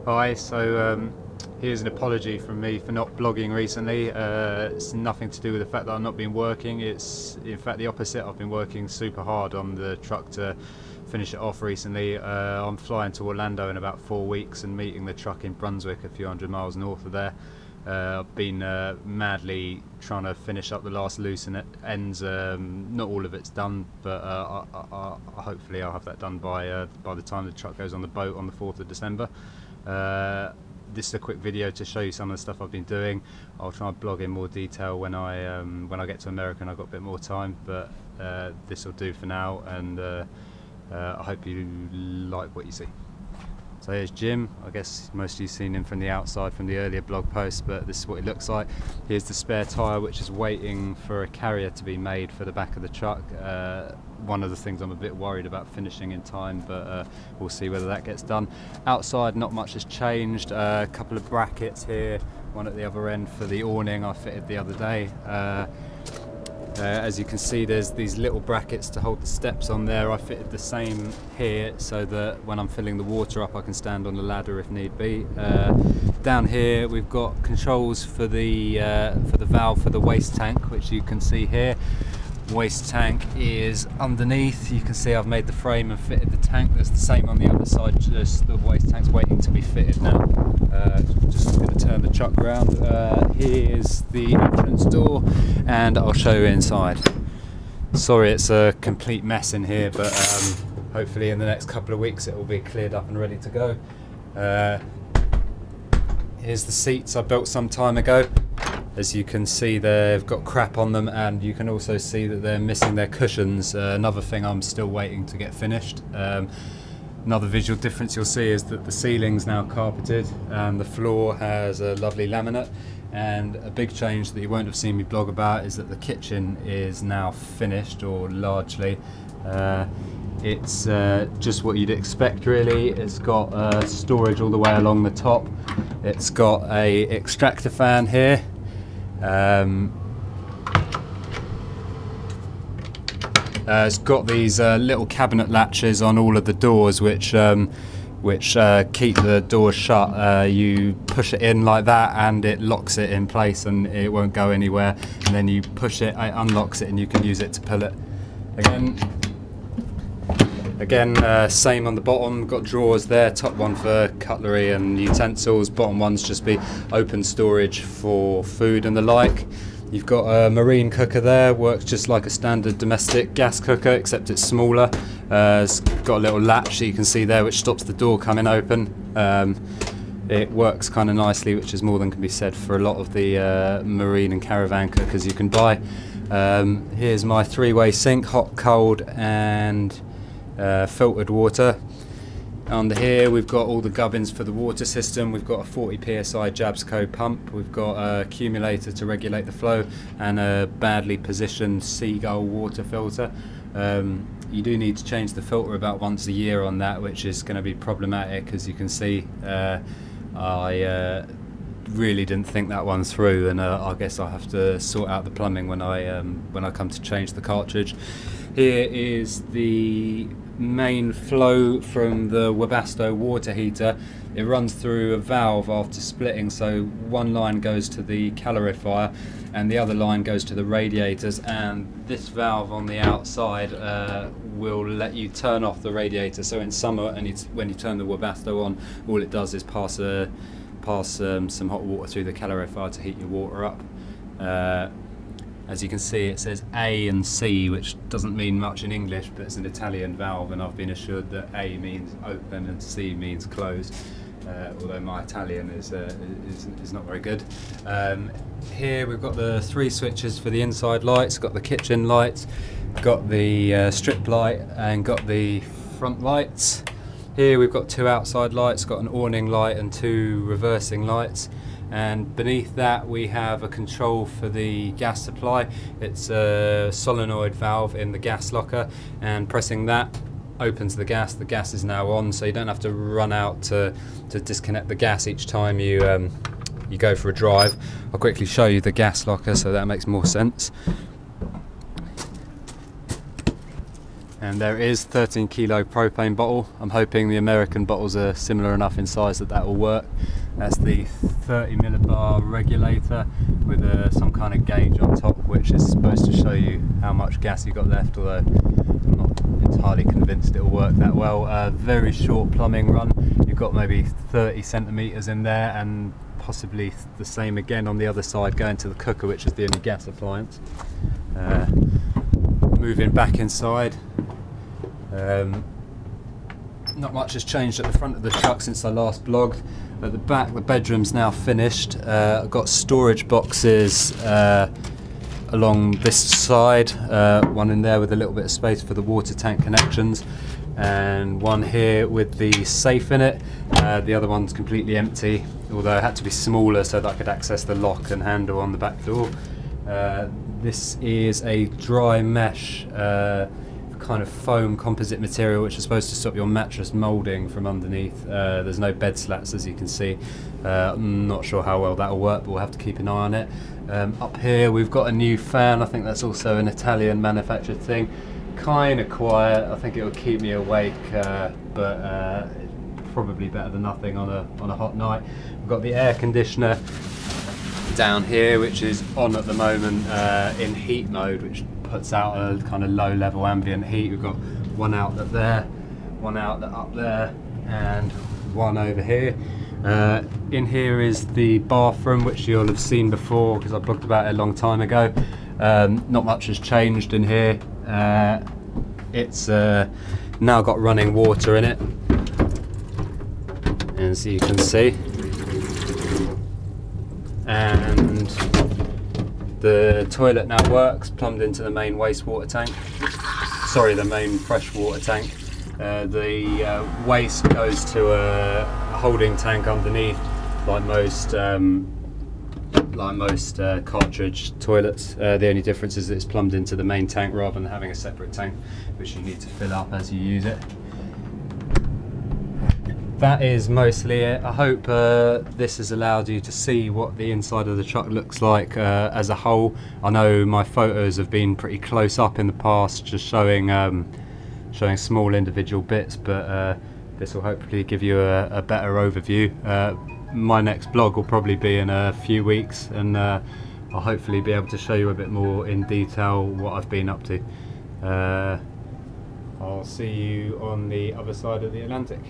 Hi, so here's an apology from me for not blogging recently. It's nothing to do with the fact that I've not been working. It's in fact the opposite. I've been working super hard on the truck to finish it off recently. I'm flying to Orlando in about 4 weeks and meeting the truck in Brunswick, a few hundred miles north of there. I've been madly trying to finish up the last loose ends. Not all of it's done, but hopefully I'll have that done by the time the truck goes on the boat on the 4th of December. This is a quick video to show you some of the stuff I've been doing. I'll try and blog in more detail when I get to America and I've got a bit more time, but this will do for now, and I hope you like what you see. So here's Jim. I guess most of you've seen him from the outside from the earlier blog post, but this is what it looks like. Here's the spare tyre, which is waiting for a carrier to be made for the back of the truck. One of the things I'm a bit worried about finishing in time, but we'll see whether that gets done. Outside, not much has changed. A couple of brackets here, one at the other end for the awning I fitted the other day. As you can see, there's these little brackets to hold the steps on there. I fitted the same here so that when I'm filling the water up I can stand on the ladder if need be. Down here we've got controls for the valve for the waste tank, which you can see here. Waste tank is underneath. You can see I've made the frame and fitted the tank. There's the same on the other side, just the waste tank's waiting to be fitted now. Just going to turn the truck around. Here's the entrance door and I'll show you inside. Sorry it's a complete mess in here, but hopefully in the next couple of weeks it will be cleared up and ready to go. Here's the seats I built some time ago. As you can see, they've got crap on them, and you can also see that they're missing their cushions. Another thing I'm still waiting to get finished. Another visual difference you'll see is that the ceiling's now carpeted and the floor has a lovely laminate. And a big change that you won't have seen me blog about is that the kitchen is now finished, or largely. It's just what you'd expect really. It's got storage all the way along the top. It's got a extractor fan here. It's got these little cabinet latches on all of the doors, which keep the doors shut. You push it in like that and it locks it in place and it won't go anywhere, and then you push it, it unlocks it, and you can use it to pull it again. Same on the bottom, got drawers there, top one for cutlery and utensils, bottom one's just be open storage for food and the like. You've got a marine cooker there, works just like a standard domestic gas cooker except it's smaller. It's got a little latch that you can see there which stops the door coming open. It works kind of nicely, which is more than can be said for a lot of the marine and caravan cookers you can buy. Here's my three-way sink, hot, cold and filtered water. Under here we've got all the gubbins for the water system. We've got a 40 psi Jabsco pump, we've got a accumulator to regulate the flow, and a badly positioned Seagull water filter. You do need to change the filter about once a year on that, which is going to be problematic. As you can see, I really didn't think that one through, and I guess I'll have to sort out the plumbing when I come to change the cartridge. Here is the main flow from the Webasto water heater. It runs through a valve after splitting, so one line goes to the calorifier and the other line goes to the radiators, and this valve on the outside will let you turn off the radiator. So in summer, when you turn the Webasto on, all it does is pass some hot water through the calorifier to heat your water up. As you can see, it says A and C, which doesn't mean much in English, but it's an Italian valve, and I've been assured that A means open and C means closed, although my Italian is not very good. Here we've got the 3 switches for the inside lights, got the kitchen lights, got the strip light, and got the front lights. Here we've got 2 outside lights, got an awning light and 2 reversing lights. And beneath that we have a control for the gas supply. It's a solenoid valve in the gas locker, and pressing that opens the gas. The gas is now on, so you don't have to run out to disconnect the gas each time you go for a drive. I'll quickly show you the gas locker so that makes more sense. And there is 13 kilo propane bottle. I'm hoping the American bottles are similar enough in size that will work. That's the 30 millibar regulator with some kind of gauge on top, which is supposed to show you how much gas you got left, although I'm not entirely convinced it will work that well. Very short plumbing run. You've got maybe 30 centimeters in there, and possibly the same again on the other side going to the cooker, which is the only gas appliance. Moving back inside, not much has changed at the front of the truck since I last vlogged. At the back, the bedroom's now finished. I've got storage boxes along this side, one in there with a little bit of space for the water tank connections, and one here with the safe in it. The other one's completely empty, although it had to be smaller so that I could access the lock and handle on the back door. This is a dry mesh kind of foam composite material, which is supposed to stop your mattress moulding from underneath. There's no bed slats, as you can see. I'm not sure how well that will work, but we'll have to keep an eye on it. Up here we've got a new fan. I think that's also an Italian manufactured thing. Kind of quiet. I think it will keep me awake, but probably better than nothing on a hot night. We've got the air conditioner down here, which is on at the moment in heat mode, which puts out a kind of low level ambient heat. We've got one outlet there, one outlet up there, and one over here. In here is the bathroom, which you'll have seen before because I blogged about it a long time ago. Not much has changed in here. It's now got running water in it, as you can see, and the toilet now works, plumbed into the main wastewater tank. Sorry, the main freshwater tank. The waste goes to a holding tank underneath, like most cartridge toilets. The only difference is that it's plumbed into the main tank rather than having a separate tank, which you need to fill up as you use it. That is mostly it. I hope this has allowed you to see what the inside of the truck looks like as a whole. I know my photos have been pretty close up in the past, just showing small individual bits, but this will hopefully give you a better overview. My next vlog will probably be in a few weeks, and I'll hopefully be able to show you a bit more in detail what I've been up to. I'll see you on the other side of the Atlantic.